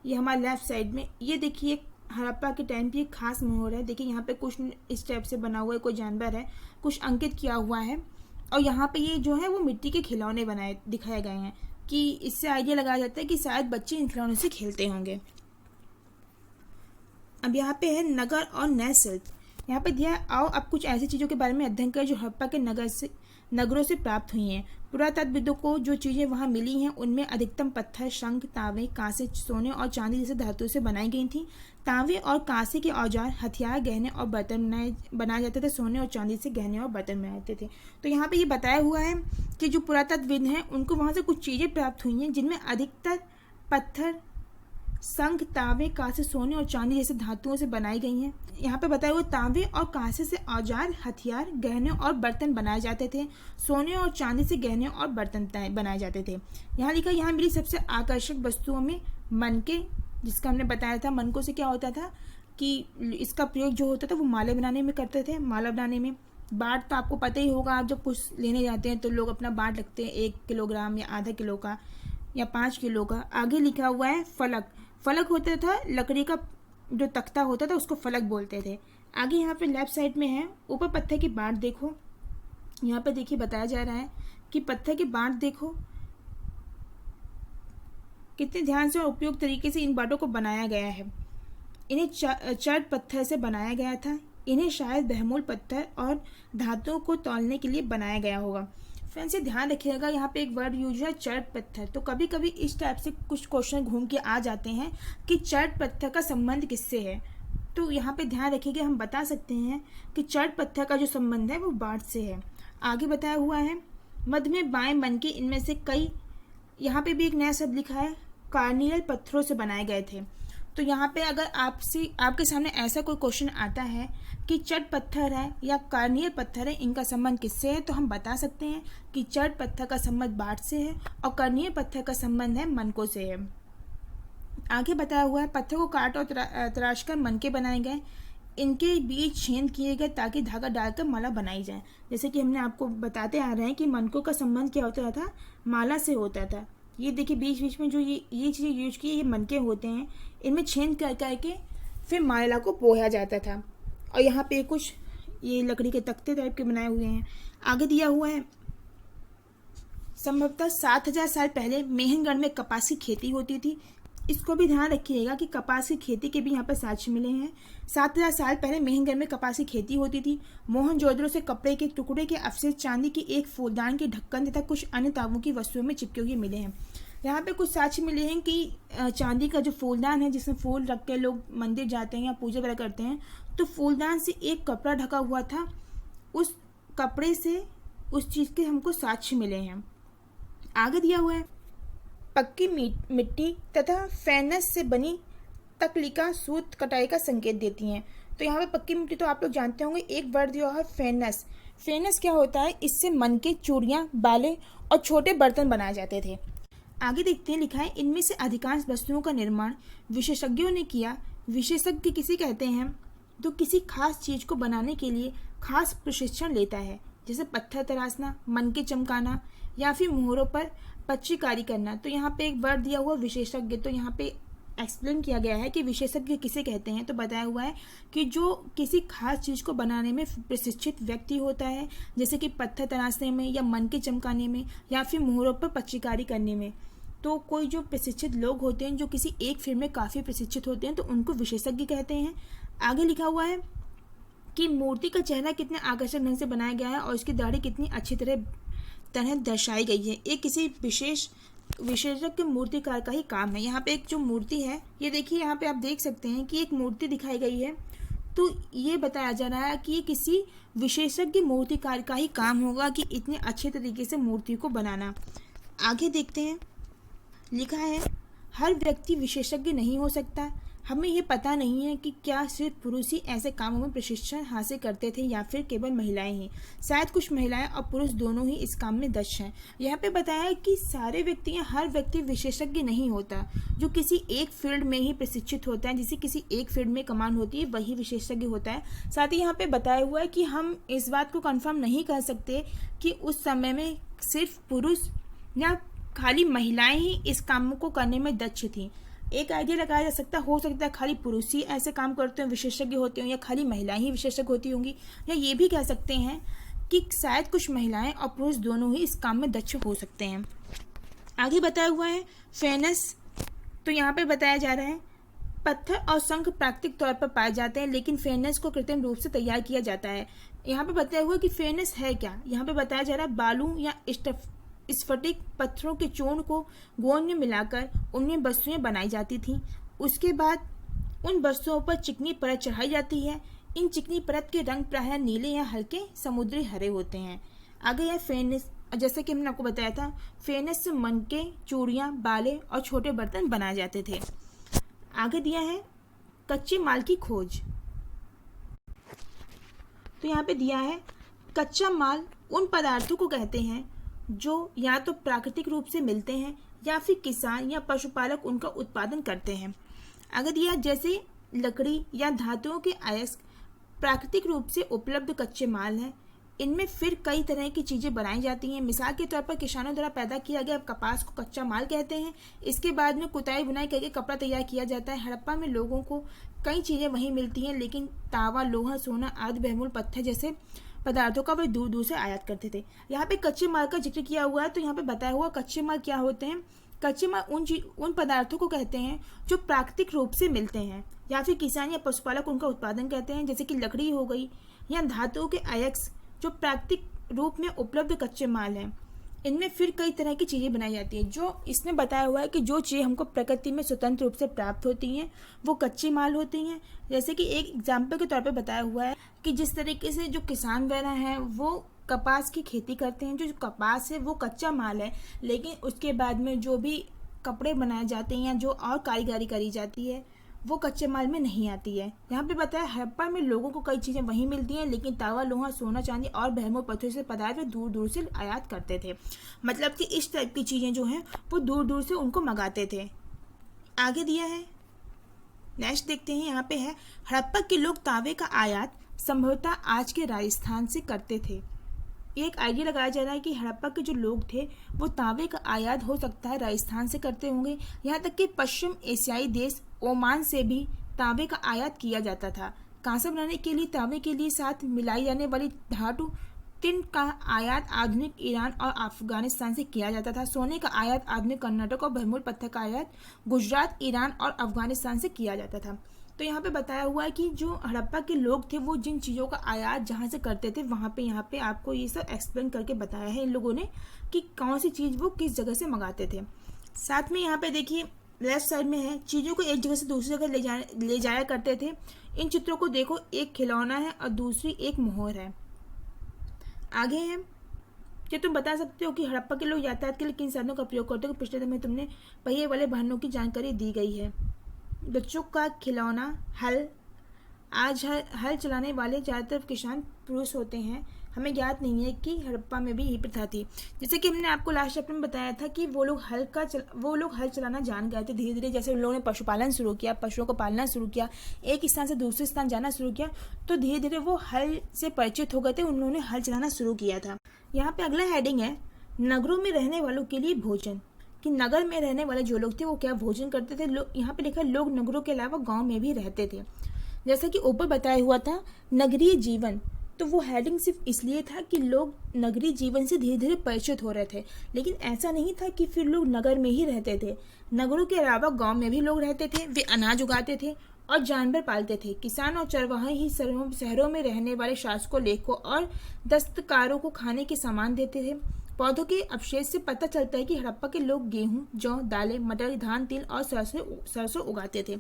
ये हमारे लेफ्ट साइड में, ये देखिए हड़प्पा के टाइम की एक खास मोहर है। देखिए यहाँ पे कुछ इस टाइप से बना हुआ है, कोई जानवर है, कुछ अंकित किया हुआ है, और यहाँ पे ये जो है वो मिट्टी के खिलौने दिखाए गए हैं कि इससे आइडिया लगाया जाता है कि शायद बच्चे इन खिलौनों से खेलते होंगे। अब यहाँ पे है नगर और नए शिल्प। यहाँ पे दिया आओ अब कुछ ऐसी चीज़ों के बारे में अध्ययन करें जो हड़प्पा के नगरों से प्राप्त हुई हैं। पुरातत्वविदों को जो चीज़ें वहाँ मिली हैं उनमें अधिकतम पत्थर, शंख, तांबे, कांसे, सोने और चांदी जैसे धातु से बनाई गई थी। तांबे और कांसे के औजार, हथियार, गहने और बर्तन बनाए जाते थे। सोने और चांदी से गहने और बर्तन बनाते थे। तो यहाँ पे ये बताया हुआ है कि जो पुरातत्वविद हैं उनको वहाँ से कुछ चीज़ें प्राप्त हुई हैं जिनमें अधिकतर पत्थर, शंख, तांबे, कांसे, सोने और चांदी जैसे धातुओं से बनाई गई हैं। यहाँ पे बताया हुआ तांबे और कांसे से औजार, हथियार, गहने और बर्तन बनाए जाते थे। सोने और चांदी से गहने और बर्तन बनाए जाते थे। यहाँ लिखा यहाँ मिली सबसे आकर्षक वस्तुओं में मनके, जिसका हमने बताया था मनकों से क्या होता था कि इसका प्रयोग जो होता था वो माले बनाने में करते थे। माला बनाने में बाट तो आपको पता ही होगा, आप जब कुछ लेने जाते हैं तो लोग अपना बाट लगते हैं 1 किलोग्राम या आधा किलो का या 5 किलो का। आगे लिखा हुआ है फलक। फलक होता था लकड़ी का जो तख्ता होता था उसको फलक बोलते थे। आगे यहाँ पे लेफ्ट साइड में है ऊपर पत्थर की बाट देखो। यहाँ पे देखिए बताया जा रहा है कि पत्थर की बाट देखो कितने ध्यान से और उपयुक्त तरीके से इन बाटों को बनाया गया है। इन्हें चर्ट पत्थर से बनाया गया था। इन्हें शायद बहमूल पत्थर और धातुओं को तौलने के लिए बनाया गया होगा। फ्रेंड्स ये ध्यान रखिएगा, यहाँ पे एक वर्ड यूज है चर्ट पत्थर। तो कभी कभी इस टाइप से कुछ क्वेश्चन घूम के आ जाते हैं कि चर्ट पत्थर का संबंध किससे है। तो यहाँ पे ध्यान रखिएगा, हम बता सकते हैं कि चर्ट पत्थर का जो संबंध है वो बाट से है। आगे बताया हुआ है मध्य में बाएं मनके, इनमें से कई, यहाँ पे भी एक नया शब्द लिखा है, कार्नियल पत्थरों से बनाए गए थे। तो यहाँ पे अगर आपके सामने ऐसा कोई क्वेश्चन आता है कि चट पत्थर है या कार्नियल पत्थर है, इनका संबंध किससे है, तो हम बता सकते हैं कि चट पत्थर का संबंध बाट से है और कार्नियल पत्थर का संबंध है मनकों से है। आगे बताया हुआ है पत्थर को काट और तराश कर मनके बनाए गए। इनके बीच छेद किए गए ताकि धागा डालकर माला बनाई जाए। जैसे कि हमने आपको बताते आ रहे हैं कि मनकों का संबंध क्या होता था, माला से होता था। ये देखिए बीच बीच में जो ये चीज़ें यूज की, ये मनके होते हैं, इनमें छेद कर करके फिर माला को बोया जाता था। और यहाँ पे कुछ ये लकड़ी के तख्ते टाइप के बनाए हुए हैं। आगे दिया हुआ है संभवतः 7000 साल पहले मेहनगढ़ में कपास की खेती होती थी। इसको भी ध्यान रखिएगा कि कपास की खेती के भी यहाँ पर साक्ष्य मिले हैं। 7000 साल पहले मेहनगढ़ में कपास की खेती होती थी। मोहनजोदड़ो से कपड़े के टुकड़े के अवशेष, चांदी की एक फूलदान के ढक्कन तथा कुछ अन्य तांबों की वस्तुओं में चिपके हुए मिले हैं। यहाँ पे कुछ साक्ष्य मिले हैं कि चांदी का जो फूलदान है जिसमें फूल रख के लोग मंदिर जाते हैं या पूजा वगैरह करते हैं, तो फूलदान से एक कपड़ा ढका हुआ था, उस कपड़े से उस चीज़ के हमको साक्ष्य मिले हैं। आगे दिया हुआ है पक्की मिट्टी तथा फैनस से बनी तकलिका सूत कटाई का संकेत देती हैं। तो यहाँ पे पक्की मिट्टी तो आप लोग जानते होंगे, एक वर्ड दिया है फेनस। फेनस क्या होता है, इससे मनके, चूड़ियाँ, बाले और छोटे बर्तन बनाए जाते थे। आगे देखते हैं, लिखा है इनमें से अधिकांश वस्तुओं का निर्माण विशेषज्ञों ने किया। विशेषज्ञ किसी कहते हैं तो किसी खास चीज को बनाने के लिए खास प्रशिक्षण लेता है, जैसे पत्थर तराशना, मनके चमकाना या फिर मोहरों पर पच्चीकारी करना। तो यहाँ पे एक वर्ड दिया हुआ विशेषज्ञ, तो यहाँ पे एक्सप्लेन किया गया है कि विशेषज्ञ किसे कहते हैं, तो बताया हुआ है कि जो किसी खास चीज़ को बनाने में प्रशिक्षित व्यक्ति होता है, जैसे कि पत्थर तराशने में या मन के चमकाने में या फिर मोहरों पर पच्चीकारी करने में। तो कोई जो प्रशिक्षित लोग होते हैं जो किसी एक फील्ड में काफ़ी प्रशिक्षित होते हैं तो उनको विशेषज्ञ कहते हैं। आगे लिखा हुआ है कि मूर्ति का चेहरा कितने आकर्षक ढंग से बनाया गया है और उसकी दाढ़ी कितनी अच्छी तरह दर्शाई गई है। ये किसी विशेषज्ञ मूर्तिकार का ही काम है। यहाँ पे एक जो मूर्ति है, ये देखिए, यहाँ पे आप देख सकते हैं कि एक मूर्ति दिखाई गई है, तो ये बताया जा रहा है कि ये किसी विशेषज्ञ मूर्तिकार का ही काम होगा कि इतने अच्छे तरीके से मूर्ति को बनाना। आगे देखते हैं, लिखा है हर व्यक्ति विशेषज्ञ नहीं हो सकता। हमें ये पता नहीं है कि क्या सिर्फ पुरुष ही ऐसे कामों में प्रशिक्षण हासिल करते थे या फिर केवल महिलाएं ही। शायद कुछ महिलाएं और पुरुष दोनों ही इस काम में दक्ष हैं। यहाँ पे बताया है कि सारे व्यक्ति या हर व्यक्ति विशेषज्ञ नहीं होता। जो किसी एक फील्ड में ही प्रशिक्षित होता है, जिसे किसी एक फील्ड में कमांड होती है, वही विशेषज्ञ होता है। साथ ही यहाँ पे बताया हुआ है कि हम इस बात को कन्फर्म नहीं कर सकते कि उस समय में सिर्फ पुरुष या खाली महिलाएं ही इस काम को करने में दक्ष थीं। एक आइडिया लगाया जा सकता हो सकता है खाली पुरुष ही ऐसे काम करते हैं, विशेषज्ञ होते हों, या खाली महिलाएं ही विशेषज्ञ होती होंगी, या ये भी कह सकते हैं कि शायद कुछ महिलाएं और पुरुष दोनों ही इस काम में दक्ष हो सकते हैं। आगे बताया हुआ है फेनस। तो यहाँ पे बताया जा रहा है पत्थर और शंख प्राकृतिक तौर पर पाए जाते हैं, लेकिन फेनस को कृत्रिम रूप से तैयार किया जाता है। यहाँ पे बताया हुआ कि फेनस है क्या। यहाँ पे बताया जा रहा है बालू या स्फटिक पत्थरों के चूर्ण को गोंद में मिलाकर उनमें वस्तुएं बनाई जाती थीं। उसके बाद उन वस्तुओं पर चिकनी परत चढ़ाई जाती है। इन चिकनी परत के रंग प्रायः नीले या हल्के समुद्री हरे होते हैं। आगे है फेनस। जैसे कि हमने आपको बताया था, फेनस से मनके, चूड़ियाँ, बाले और छोटे बर्तन बनाए जाते थे। आगे दिया है कच्चे माल की खोज। तो यहाँ पे दिया है कच्चा माल उन पदार्थों को कहते हैं जो या तो प्राकृतिक रूप से मिलते हैं या फिर किसान या पशुपालक उनका उत्पादन करते हैं। आगे दिया जैसे लकड़ी या धातुओं के अयस्क प्राकृतिक रूप से उपलब्ध कच्चे माल हैं। इनमें फिर कई तरह की चीज़ें बनाई जाती हैं। मिसाल के तौर पर किसानों द्वारा पैदा किया गया कपास को कच्चा माल कहते हैं। इसके बाद में कुताई बुनाई करके कपड़ा तैयार किया जाता है। हड़प्पा में लोगों को कई चीज़ें वहीं मिलती हैं, लेकिन तावा, लोहा, सोना आदि बहुमूल्य पत्थर जैसे पदार्थों का वे दूर दूर से आयात करते थे। यहाँ पे कच्चे माल का जिक्र किया हुआ है, तो यहाँ पे बताया हुआ कच्चे माल क्या होते हैं। कच्चे माल उन पदार्थों को कहते हैं जो प्राकृतिक रूप से मिलते हैं या फिर किसान या पशुपालक उनका उत्पादन करते हैं, जैसे कि लकड़ी हो गई या धातुओं के अयस्क जो प्राकृतिक रूप में उपलब्ध कच्चे माल हैं। इनमें फिर कई तरह की चीज़ें बनाई जाती हैं। जो इसमें बताया हुआ है कि जो चीज़ें हमको प्रकृति में स्वतंत्र रूप से प्राप्त होती हैं वो कच्चे माल होती हैं। जैसे कि एक एग्जाम्पल के तौर पे बताया हुआ है कि जिस तरीके से जो किसान वगैरह हैं वो कपास की खेती करते हैं। जो कपास है वो कच्चा माल है, लेकिन उसके बाद में जो भी कपड़े बनाए जाते हैं या जो और कारीगरी करी जाती है वो कच्चे माल में नहीं आती है। यहाँ पे बताया हड़प्पा में लोगों को कई चीज़ें वहीं मिलती हैं, लेकिन तावा, लोहा, सोना, चांदी और बहुमूल्य पत्थरों से पदार्थ दूर दूर से आयात करते थे। मतलब कि इस टाइप की चीज़ें जो हैं वो दूर दूर से उनको मंगाते थे। आगे दिया है, नेक्स्ट देखते हैं। यहाँ पे है हड़प्पा के लोग तावे का आयात संभवतः आज के राजस्थान से करते थे। एक आइडिया लगाया जा रहा है कि हड़प्पा के जो लोग थे वो तावे का आयात हो सकता है राजस्थान से करते होंगे। यहाँ तक कि पश्चिम एशियाई देश ओमान से भी तांबे का आयात किया जाता था। कांसा बनाने के लिए तांबे के लिए साथ मिलाई जाने वाली धातु टिन का आयात आधुनिक ईरान और अफगानिस्तान से किया जाता था। सोने का आयात आधुनिक कर्नाटक और बहुमूल्य पत्थर का आयात गुजरात, ईरान और अफगानिस्तान से किया जाता था। तो यहाँ पे बताया हुआ है कि जो हड़प्पा के लोग थे वो जिन चीज़ों का आयात जहाँ से करते थे वहाँ पे आपको ये सब एक्सप्लेन करके बताया है इन लोगों ने कि कौन सी चीज़ वो किस जगह से मंगाते थे। साथ में यहाँ पे देखिए लेफ्ट साइड में है चीज़ों को एक जगह से दूसरी जगह ले जाया करते थे। इन चित्रों को देखो, एक खिलौना है और दूसरी एक मोहर है। आगे है क्या तुम बता सकते हो कि हड़प्पा के लोग यातायात के लिए किन साधनों का प्रयोग करते हो। पिछले दिन में तुमने पहिए वाले वाहनों की जानकारी दी गई है। बच्चों का खिलौना, हल। आज हल चलाने वाले ज़्यादातर किसान पुरुष होते हैं। हमें ज्ञात नहीं है कि हड़प्पा में भी यही प्रथा थी। जैसे कि हमने आपको लास्ट चैप्टर में बताया था कि वो लोग हल चलाना जान गए थे धीरे धीरे। जैसे उन लोगों ने पशुपालन शुरू किया, पशुओं को पालना शुरू किया, एक स्थान से दूसरे स्थान जाना शुरू किया, तो धीरे धीरे वो हल से परिचित हो गए थे, उन्होंने हल चलाना शुरू किया था। यहाँ पे अगला हेडिंग है नगरों में रहने वालों के लिए भोजन। कि नगर में रहने वाले जो लोग थे वो क्या भोजन करते थे। लोग यहाँ पे लिखा है लोग नगरों के अलावा गांव में भी रहते थे। जैसा कि ऊपर बताया हुआ था नगरीय जीवन, तो वो हेडिंग सिर्फ इसलिए था कि लोग नगरीय जीवन से धीरे धीरे परिचित हो रहे थे, लेकिन ऐसा नहीं था कि फिर लोग नगर में ही रहते थे। नगरों के अलावा गांव में भी लोग रहते थे। वे अनाज उगाते थे और जानवर पालते थे। किसान और चरवाहे ही शहरों में रहने वाले शासकों, लेखकों और दस्तकारों को खाने के सामान देते थे। पौधों के अवशेष से पता चलता है कि हड़प्पा के लोग गेहूं, जौ, दालें, मटर, धान, तिल और सरसों उगाते थे।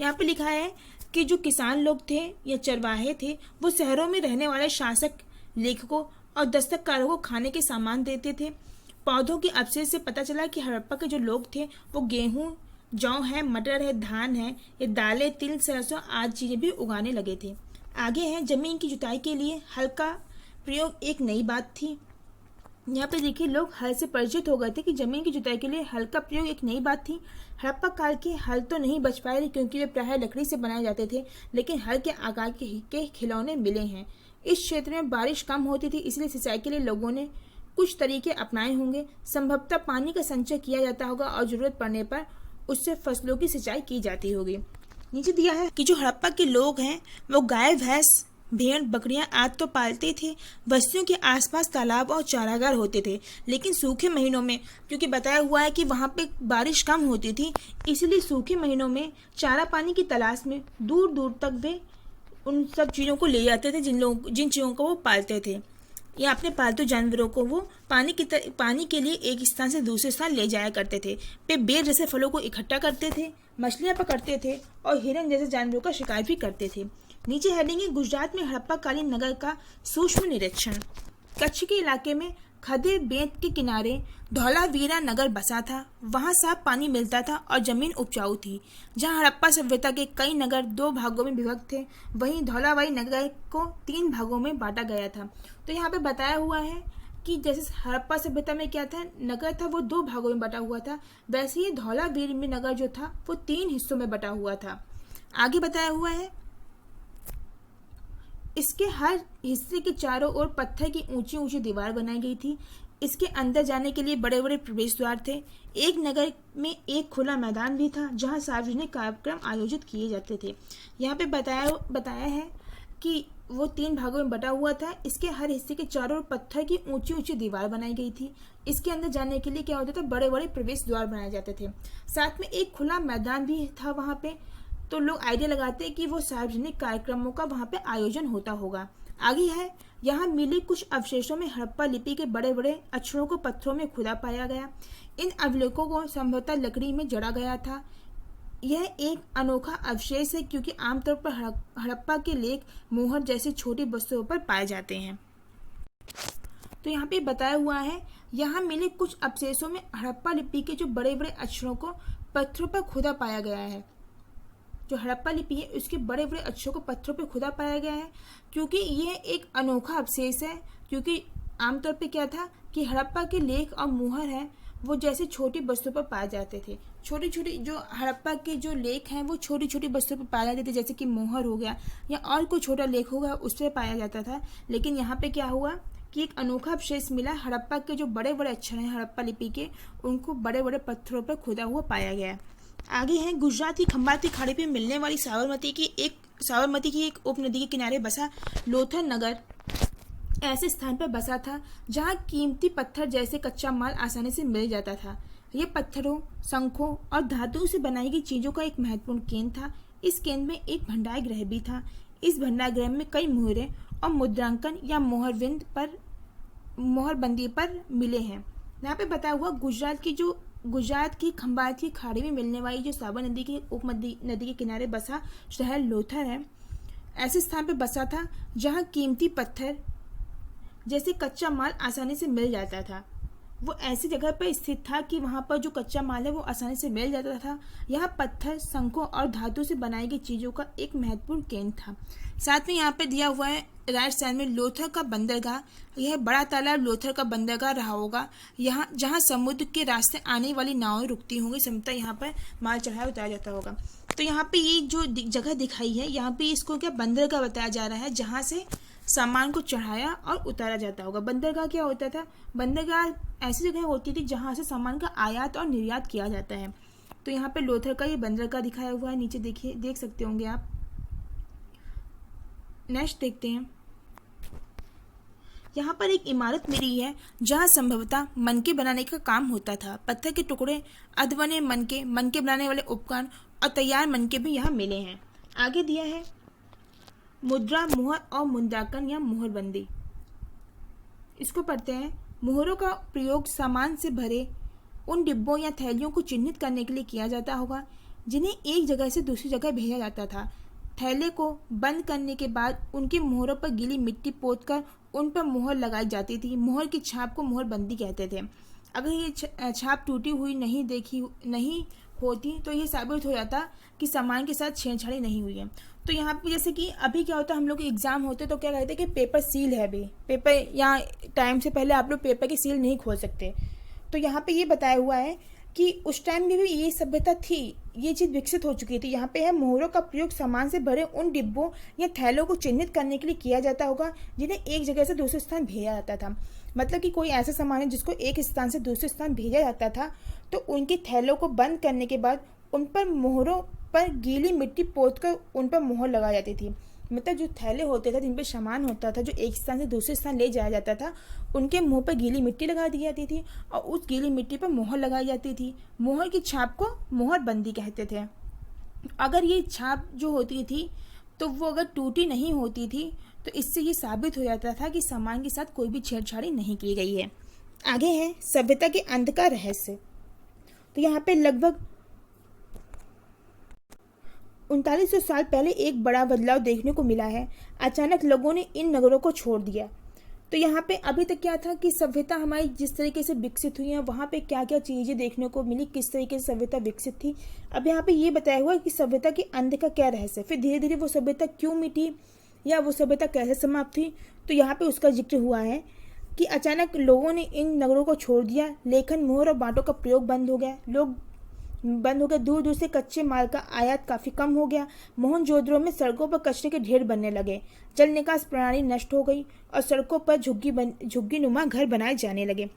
यहाँ पे लिखा है कि जो किसान लोग थे या चरवाहे थे वो शहरों में रहने वाले शासक, लेखकों और दस्तकारों को खाने के सामान देते थे। पौधों के अवशेष से पता चला कि हड़प्पा के जो लोग थे वो गेहूं, जौ है, मटर है, धान है, ये दालें, तिल, सरसों आदि चीजें भी उगाने लगे थे। आगे है जमीन की जुताई के लिए हल का प्रयोग एक नई बात थी। यहाँ पे देखिए लोग हल से परिचित हो गए थे कि जमीन की जुताई के लिए हल का प्रयोग एक नई बात थी। हड़प्पा काल के हल तो नहीं बच पाए क्योंकि वे प्रायः लकड़ी से बनाए जाते थे, लेकिन हल के आकार के खिलौने मिले हैं। इस क्षेत्र में बारिश कम होती थी, इसलिए सिंचाई के लिए लोगों ने कुछ तरीके अपनाए होंगे। संभवतः पानी का संचय किया जाता होगा और जरूरत पड़ने पर उससे फसलों की सिंचाई की जाती होगी। नीचे दिया है कि जो हड़प्पा के लोग हैं वो गाय, भैंस, भेड़, बकरियां आदि तो पालते थे। बस्तियों के आसपास तालाब और चारागार होते थे, लेकिन सूखे महीनों में, क्योंकि बताया हुआ है कि वहाँ पे बारिश कम होती थी, इसलिए सूखे महीनों में चारा पानी की तलाश में दूर दूर तक वे उन सब चीज़ों को ले जाते थे जिन चीज़ों को वो पालते थे, या अपने पालतू जानवरों को वो पानी के लिए एक स्थान से दूसरे स्थान ले जाया करते थे। वे बेर जैसे फलों को इकट्ठा करते थे, मछलियाँ पकड़ते थे और हिरन जैसे जानवरों का शिकार भी करते थे। नीचे हेडिंग है गुजरात में हड़प्पा कालीन नगर का सूक्ष्म निरीक्षण। कच्छ के इलाके में खदे बेंत के किनारे धौलावीरा नगर बसा था। वहां साफ पानी मिलता था और जमीन उपजाऊ थी। जहां हड़प्पा सभ्यता के कई नगर 2 भागों में विभक्त थे, वहीं धौलावाई नगर को 3 भागों में बांटा गया था। तो यहाँ पे बताया हुआ है कि जैसे हड़प्पा सभ्यता में क्या था, नगर था वो 2 भागों में बटा हुआ था, वैसे ही धौलावीर में नगर जो था वो 3 हिस्सों में बटा हुआ था। आगे बताया हुआ है इसके हर हिस्से के चारों ओर पत्थर की ऊंची ऊंची दीवार बनाई गई थी। इसके अंदर जाने के लिए बड़े बड़े प्रवेश द्वार थे। एक नगर में एक खुला मैदान भी था जहां सार्वजनिक कार्यक्रम आयोजित किए जाते थे। यहाँ पे बताया है कि वो 3 भागों में बटा हुआ था। इसके हर हिस्से के चारों ओर पत्थर की ऊंची ऊंची दीवार बनाई गई थी। इसके अंदर जाने के लिए क्या होता था, बड़े बड़े प्रवेश द्वार बनाए जाते थे। साथ में एक खुला मैदान भी था वहां पे, तो लोग आइडिया लगाते हैं कि वो सार्वजनिक कार्यक्रमों का वहां पे आयोजन होता होगा। आगे है यहाँ मिले कुछ अवशेषों में हड़प्पा लिपि के बड़े बड़े अक्षरों को पत्थरों में खुदा पाया गया। इन अवलेखों को संभवतः लकड़ी में जड़ा गया था। यह एक अनोखा अवशेष है क्योंकि आमतौर पर हड़प्पा के लेख मोहर जैसे छोटी वस्तुओं पर पाए जाते हैं। तो यहाँ पे बताया हुआ है यहाँ मिले कुछ अवशेषों में हड़प्पा लिपि के जो बड़े बड़े अक्षरों को पत्थरों पर खुदा पाया गया है। जो हड़प्पा लिपि है उसके बड़े बड़े अक्षरों को पत्थरों पर खुदा पाया गया है क्योंकि ये एक अनोखा अवशेष है। क्योंकि आमतौर पे क्या था कि हड़प्पा के लेख और मुहर है वो जैसे छोटी वस्तुओं पर पाए जाते थे। छोटी छोटी जो हड़प्पा के जो लेख हैं वो छोटी छोटी वस्तुओं पर पाए जाते थे, जैसे कि मोहर हो गया या और कोई छोटा लेख होगा उस पर पाया जाता था। लेकिन यहाँ पे क्या हुआ कि एक अनोखा अवशेष मिला। हड़प्पा के जो बड़े बड़े अक्षर हैं हड़प्पा लिपि के, उनको बड़े बड़े पत्थरों पर खुदा हुआ पाया गया। आगे है गुजरात की खंबाती खाड़ी पे मिलने वाली साबरमती की एक उपनदी के किनारे बसा लोथर नगर ऐसे स्थान पर बसा था जहां कीमती पत्थर जैसे कच्चा माल आसानी से मिल जाता था। यह पत्थरों, शंखों और धातुओं से बनाई गई चीजों का एक महत्वपूर्ण केंद्र था। इस केंद्र में एक भंडार गृह भी था। इस भंडार गृह में कई मुहरें और मुद्रांकन या मोहरबंदी पर मिले हैं। यहाँ पे बताया हुआ गुजरात की खंबात की खाड़ी में मिलने वाली जो साबर नदी की नदी के किनारे बसा शहर लोथर है, ऐसे स्थान पर बसा था जहां कीमती पत्थर जैसे कच्चा माल आसानी से मिल जाता था। वो ऐसी जगह पर स्थित था कि वहां पर जो कच्चा माल है वो आसानी से मिल जाता था। यहाँ पत्थर, शंखों और धातु से बनाई गई चीजों का एक महत्वपूर्ण केंद्र था। साथ में यहाँ पे दिया हुआ है राइट साइड में लोथर का बंदरगाह। यह बड़ा तालाब लोथर का बंदरगाह रहा होगा, यहाँ जहाँ समुद्र के रास्ते आने वाली नावें रुकती होंगी, संभवतः यहाँ पर माल चढ़ाया उतारा जाता होगा। तो यहाँ पे ये जो जगह दिखाई है यहाँ पे इसको क्या बंदरगाह बताया जा रहा है, जहाँ से सामान को चढ़ाया और उतारा जाता होगा। बंदरगाह क्या होता था? बंदरगाह ऐसी जगह होती थी जहाँ से सामान का आयात और निर्यात किया जाता है। तो यहाँ पे लोथर का ये बंदरगाह दिखाया हुआ है, नीचे देखिए, देख सकते होंगे आप। नेक्स्ट देखते हैं। यहाँ पर एक इमारत मिली है जहाँ संभवतः मनके बनाने का काम होता था। पत्थर के टुकड़े, अधबने मनके बनाने वाले उपकरण और तैयार मनके भी यहाँ मिले हैं। आगे दिया है मुद्रा, मुहर और मुद्रांकन या मुहरबंदी। इसको पढ़ते हैं। मुहरों का प्रयोग सामान से भरे उन डिब्बों या थैलियों को चिन्हित करने के लिए किया जाता होगा जिन्हें एक जगह से दूसरी जगह भेजा जाता था। थैले को बंद करने के बाद उनके मुहरों पर गीली मिट्टी पोतकर उन पर मुहर लगाई जाती थी। मुहर की छाप को मुहरबंदी कहते थे। अगर ये छाप टूटी हुई नहीं होती तो ये साबित हो जाता कि सामान के साथ छेड़छाड़ी नहीं हुई है। तो यहाँ पे जैसे कि अभी क्या होता है, हम लोग के एग्जाम होते तो क्या कहते हैं कि पेपर सील है, अभी पेपर या टाइम से पहले आप लोग पेपर की सील नहीं खोल सकते। तो यहाँ पे ये बताया हुआ है कि उस टाइम में भी ये सभ्यता थी, ये चीज़ विकसित हो चुकी थी। यहाँ पे है मोहरों का प्रयोग सामान से भरे उन डिब्बों या थैलों को चिन्हित करने के लिए किया जाता होगा जिन्हें एक जगह से दूसरे स्थान भेजा जाता था। मतलब कि कोई ऐसा सामान है जिसको एक स्थान से दूसरे स्थान भेजा जाता था, तो उनके थैलों को बंद करने के बाद उन पर मोहरों पर गीली मिट्टी पोतकर उन पर मोहर लगाई जाती थी। मतलब जो थैले होते थे जिन पर सामान होता था, जो एक स्थान से दूसरे स्थान ले जाया जाता था, उनके मुंह पर गीली मिट्टी लगा दी जाती थी और उस गीली मिट्टी पर मोहर लगाई जाती थी। मोहर की छाप को मोहरबंदी कहते थे। अगर ये छाप जो होती थी तो वो अगर टूटी नहीं होती थी तो इससे ये साबित हो जाता था कि सामान के साथ कोई भी छेड़छाड़ी नहीं की गई है। आगे है सभ्यता के अंत का रहस्य। तो यहाँ पे लगभग 3900 साल पहले एक बड़ा बदलाव देखने को मिला है। अचानक लोगों ने इन नगरों को छोड़ दिया। तो यहाँ पे अभी तक क्या था कि सभ्यता हमारी जिस तरीके से विकसित हुई है, वहाँ पे क्या क्या चीज़ें देखने को मिली, किस तरीके से सभ्यता विकसित थी। अब यहाँ पे ये बताया हुआ है कि सभ्यता के अंत का क्या रहस्य, फिर धीरे धीरे वो सभ्यता क्यों मिटी या वो सभ्यता कैसे समाप्त हुई। तो यहाँ पे उसका जिक्र हुआ है कि अचानक लोगों ने इन नगरों को छोड़ दिया। लेखन, मोहर और बांटों का प्रयोग बंद हो गया। दूर दूर से कच्चे माल का आयात काफ़ी कम हो गया। मोहनजोदड़ो में सड़कों पर कचरे के ढेर बनने लगे। जल निकास प्रणाली नष्ट हो गई और सड़कों पर झुग्गी नुमा घर बनाए जाने लगे।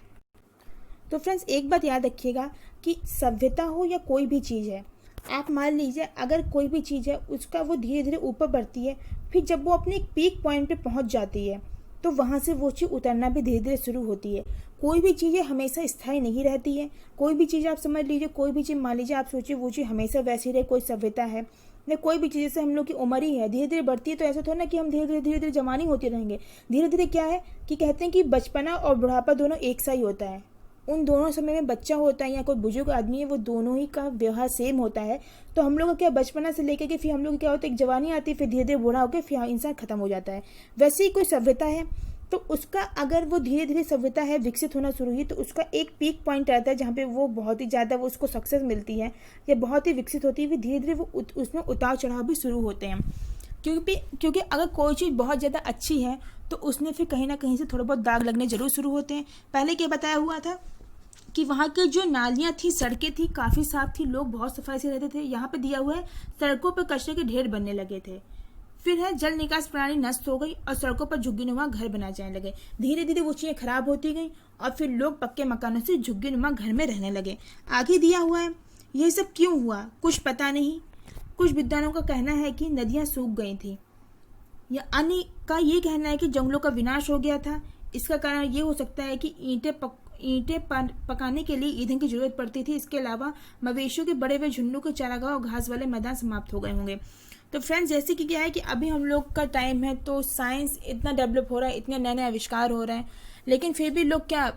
तो फ्रेंड्स, एक बात याद रखिएगा कि सभ्यता हो या कोई भी चीज़ है, आप मान लीजिए अगर कोई भी चीज़ है उसका वो धीरे धीरे ऊपर बढ़ती है, फिर जब वो अपने एक पीक पॉइंट पे पहुंच जाती है तो वहाँ से वो चीज़ उतरना भी धीरे धीरे शुरू होती है। कोई भी चीज़ें हमेशा स्थायी नहीं रहती है। कोई भी चीज़ आप समझ लीजिए, कोई भी चीज़ मान लीजिए आप सोचिए वो चीज़ हमेशा वैसी रहे, कोई सभ्यता है या कोई भी चीज़, जैसे हम लोग की उम्र ही है धीरे धीरे बढ़ती है, तो ऐसा थोड़ा ना कि हम धीरे धीरे जवानी होते रहेंगे। धीरे धीरे क्या है कि कहते हैं कि बचपना और बुढ़ापा दोनों एक सा ही होता है। उन दोनों समय में बच्चा होता है या कोई बुजुर्ग आदमी है, वो दोनों ही का व्यवहार सेम होता है। तो हम लोग का क्या बचपना से लेकर के फिर हम लोग क्या होता है, एक जवानी आती है, फिर धीरे धीरे बूढ़ा होकर फिर इंसान खत्म हो जाता है। वैसे ही कोई सभ्यता है तो उसका अगर वो धीरे धीरे सभ्यता है विकसित होना शुरू हुई तो उसका एक पीक पॉइंट रहता है जहाँ पे वो बहुत ही ज़्यादा वो उसको सक्सेस मिलती है या बहुत ही विकसित होती है, फिर धीरे धीरे वो उसमें उतार चढ़ाव भी शुरू होते हैं। क्योंकि अगर कोई चीज़ बहुत ज़्यादा अच्छी है तो उसमें फिर कहीं ना कहीं से थोड़ा बहुत दाग लगने जरूर शुरू होते हैं। पहले क्या बताया हुआ था कि वहाँ की जो नालियाँ थी, सड़कें थी, काफ़ी साफ थी, लोग बहुत सफाई से रहते थे। यहाँ पे दिया हुआ है सड़कों पर कचरे के ढेर बनने लगे थे। फिर है जल निकास प्रणाली नष्ट हो गई और सड़कों पर झुग्गीनुमा घर बनाए जाने लगे। धीरे धीरे वो चीज़ें खराब होती गई और फिर लोग पक्के मकानों से झुग्गीनुमा घर में रहने लगे। आगे दिया हुआ है यही सब क्यों हुआ कुछ पता नहीं। कुछ विद्वानों का कहना है कि नदियाँ सूख गई थी, या अन्य का ये कहना है कि जंगलों का विनाश हो गया था। इसका कारण ये हो सकता है कि ईंटें पकाने के लिए ईंधन की जरूरत पड़ती थी। इसके अलावा मवेशियों के बड़े हुए झुंडों के चारागाह और घास वाले मैदान समाप्त हो गए होंगे। तो फ्रेंड्स, जैसे कि क्या है कि अभी हम लोग का टाइम है तो साइंस इतना डेवलप हो रहा है, इतने नए नए आविष्कार हो रहे हैं, लेकिन फिर भी लोग क्या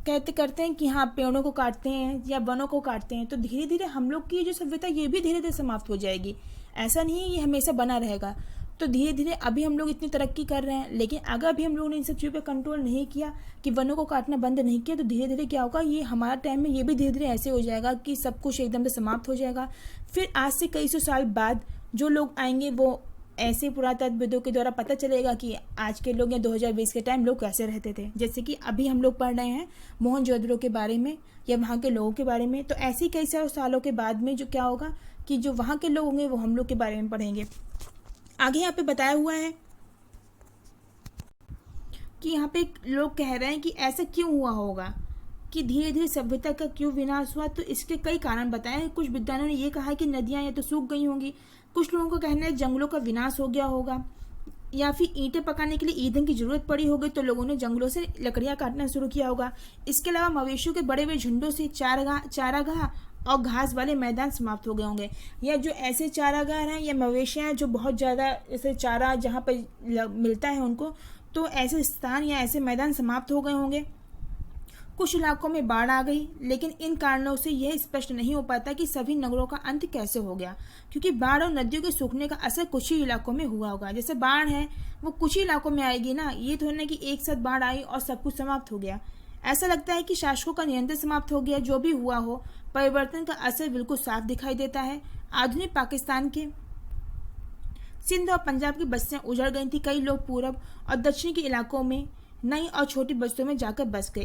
करते हैं कि हाँ पेड़ों को काटते हैं या वनों को काटते हैं। तो धीरे धीरे हम लोग की जो सभ्यता ये भी धीरे धीरे समाप्त हो जाएगी। ऐसा नहीं है ये हमेशा बना रहेगा। तो धीरे धीरे अभी हम लोग इतनी तरक्की कर रहे हैं, लेकिन अगर अभी हम लोगों ने इन सब चीज़ों पर कंट्रोल नहीं किया कि वनों को काटना बंद नहीं किया तो धीरे धीरे क्या होगा, ये हमारा टाइम में ये भी धीरे धीरे ऐसे हो जाएगा कि सब कुछ एकदम से समाप्त हो जाएगा। फिर आज से कई सौ साल बाद जो लोग आएंगे वो ऐसे पुरातत्वविदों के द्वारा पता चलेगा कि आज के लोग या 2020 के टाइम लोग कैसे रहते थे। जैसे कि अभी हम लोग पढ़ रहे हैं मोहनजोदड़ो के बारे में या वहाँ के लोगों के बारे में, तो ऐसे ही कई सारे सालों के बाद में जो क्या होगा कि जो वहाँ के लोग होंगे वो हम लोग के बारे में पढ़ेंगे। आगे यहाँ पे बताया हुआ है कि यहाँ पे लोग कह रहे हैं कि ऐसा क्यों हुआ होगा, कि धीरे धीरे सभ्यता का क्यों विनाश हुआ। तो इसके कई कारण बताए हैं। कुछ विद्वानों ने ये कहा है कि नदियाँ या तो सूख गई होंगी, कुछ लोगों का कहना है जंगलों का विनाश हो गया होगा, या फिर ईंटें पकाने के लिए ईंधन की जरूरत पड़ी होगी तो लोगों ने जंगलों से लकड़ियां काटना शुरू किया होगा। इसके अलावा मवेशियों के बड़े बड़े झुंडों से चारागाह और घास वाले मैदान समाप्त हो गए होंगे, या जो ऐसे चारागाह हैं या मवेशियां हैं जो बहुत ज़्यादा ऐसे चारा जहाँ पर मिलता है उनको, तो ऐसे स्थान या ऐसे मैदान समाप्त हो गए होंगे। कुछ इलाकों में बाढ़ आ गई, लेकिन इन कारणों से यह स्पष्ट नहीं हो पाता कि सभी नगरों का अंत कैसे हो गया, क्योंकि बाढ़ और नदियों के सूखने का असर कुछ ही इलाकों में हुआ होगा। जैसे बाढ़ है वो कुछ ही इलाकों में आएगी ना, ये थोड़ा ना कि एक साथ बाढ़ आई और सब कुछ समाप्त हो गया। ऐसा लगता है कि शासकों का नियंत्रण समाप्त हो गया। जो भी हुआ हो, परिवर्तन का असर बिल्कुल साफ दिखाई देता है। आधुनिक पाकिस्तान के सिंध और पंजाब की बस्तियां उजड़ गई थी। कई लोग पूरब और दक्षिण के इलाकों में नई और छोटी बस्तियों में जाकर बस गए।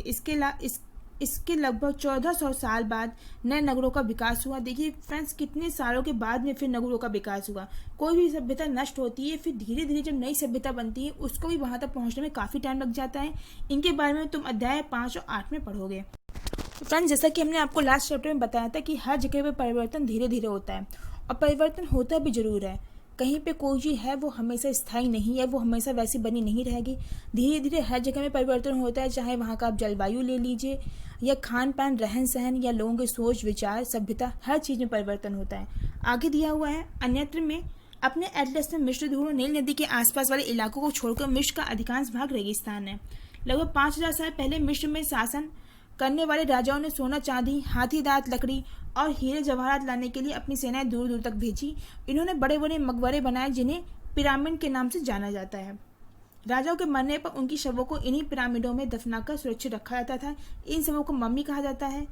इसके लगभग 1400 साल बाद नए नगरों का विकास हुआ। देखिए फ्रेंड्स, कितने सालों के बाद में फिर नगरों का विकास हुआ। कोई भी सभ्यता नष्ट होती है, फिर धीरे धीरे जब नई सभ्यता बनती है उसको भी वहां तक पहुंचने में काफी टाइम लग जाता है। इनके बारे में तुम अध्याय 5 और 8 में पढ़ोगे। तो फ्रेंड्स, जैसा कि हमने आपको लास्ट चैप्टर में बताया था कि हर जगह पे परिवर्तन धीरे धीरे होता है, और परिवर्तन होता भी जरूर है। कहीं पे कोई चीज़ है वो हमेशा स्थायी नहीं है, वो हमेशा वैसी बनी नहीं रहेगी। धीरे धीरे हर जगह में परिवर्तन होता है, चाहे वहाँ का आप जलवायु ले लीजिए, या खान पान, रहन सहन, या लोगों के सोच विचार, सभ्यता, हर चीज़ में परिवर्तन होता है। आगे दिया हुआ है, अन्यत्र में अपने एटलस में मिस्र ढूंढो। नील नदी के आसपास वाले इलाकों को छोड़कर मिस्र का अधिकांश भाग रेगिस्तान है। लगभग 5000 साल पहले मिस्र में शासन करने वाले राजाओं ने सोना, चांदी, हाथी दांत लकड़ी और हीरे जवाहरात लाने के लिए अपनी सेनाएं दूर दूर तक भेजी। इन्होंने बड़े बड़े मकबरे बनाए जिन्हें पिरामिड के नाम से जाना जाता है। राजाओं के मरने पर उनकी शवों को इन्हीं पिरामिडों में दफनाकर सुरक्षित रखा जाता था। इन शवों को मम्मी कहा जाता है।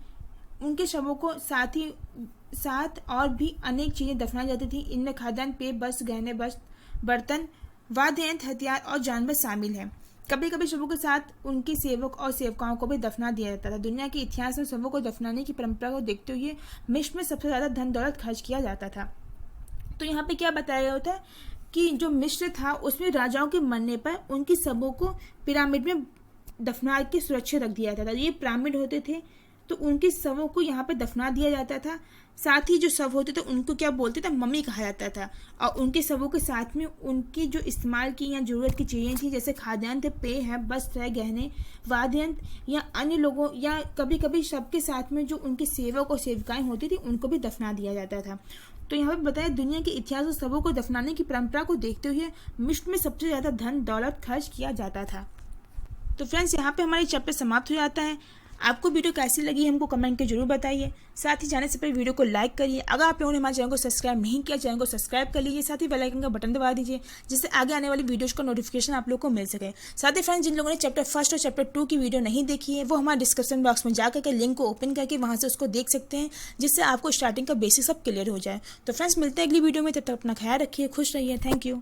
उनके शवों को साथ और भी अनेक चीजें दफनाई जाती थी। इनमें खाद्यान्न, पेय, वस्त्र, गहने, बर्तन, वाद्य यंत्र, हथियार और जानवर शामिल हैं। कभी कभी शवों के साथ उनके सेवक और सेवकाओं को भी दफना दिया जाता था। दुनिया के इतिहास में शवों को दफनाने की परंपरा को देखते हुए मिस्र में सबसे ज्यादा धन दौलत खर्च किया जाता था। तो यहाँ पे क्या बताया गया होता है कि जो मिस्र था उसमें राजाओं के मरने पर उनकी शवों को पिरामिड में दफना के सुरक्षित रख दिया जाता था। ये पिरामिड होते थे तो उनके शवों को यहाँ पे दफना दिया जाता था। साथ ही जो शव होते थे उनको क्या बोलते थे, मम्मी कहा जाता था। और उनके शवों के साथ में उनकी जो इस्तेमाल की या जरूरत की चीज़ें थी, जैसे खाद्यान्न थे, पेय है, वस्त्र है, गहने, वाद्य यंत्र, या अन्य लोगों, या कभी कभी सबके साथ में जो उनके सेवक और सेविकाएं होती थी उनको भी दफना दिया जाता था। तो यहाँ पे बताया दुनिया के इतिहास और शवों को दफनाने की परंपरा को देखते हुए मिस्र में सबसे ज़्यादा धन दौलत खर्च किया जाता था। तो फ्रेंड्स, यहाँ पे हमारी चैप्टर समाप्त हो जाता है। आपको वीडियो कैसी लगी हमको कमेंट के जरूर बताइए। साथ ही जाने से पहले वीडियो को लाइक करिए। अगर आप लोगों ने हमारे चैनल को सब्सक्राइब नहीं किया, चैनल को सब्सक्राइब कर लीजिए। साथ ही बेल आइकन का बटन दबा दीजिए जिससे आगे आने वाली वीडियोज़ का नोटिफिकेशन आप लोग को मिल सके। साथ ही फ्रेंड्स, जिन लोगों ने चैप्टर 1 और चैप्टर 2 की वीडियो नहीं देखी है वो हमारे डिस्क्रिप्शन बॉक्स में जाकर के लिंक को ओपन करके वहाँ से उसको देख सकते हैं, जिससे आपको स्टार्टिंग का बेसिक सब क्लियर हो जाए। तो फ्रेंड्स, मिलते हैं अगली वीडियो में। तब तक अपना ख्याल रखिए, खुश रहिए। Thank you.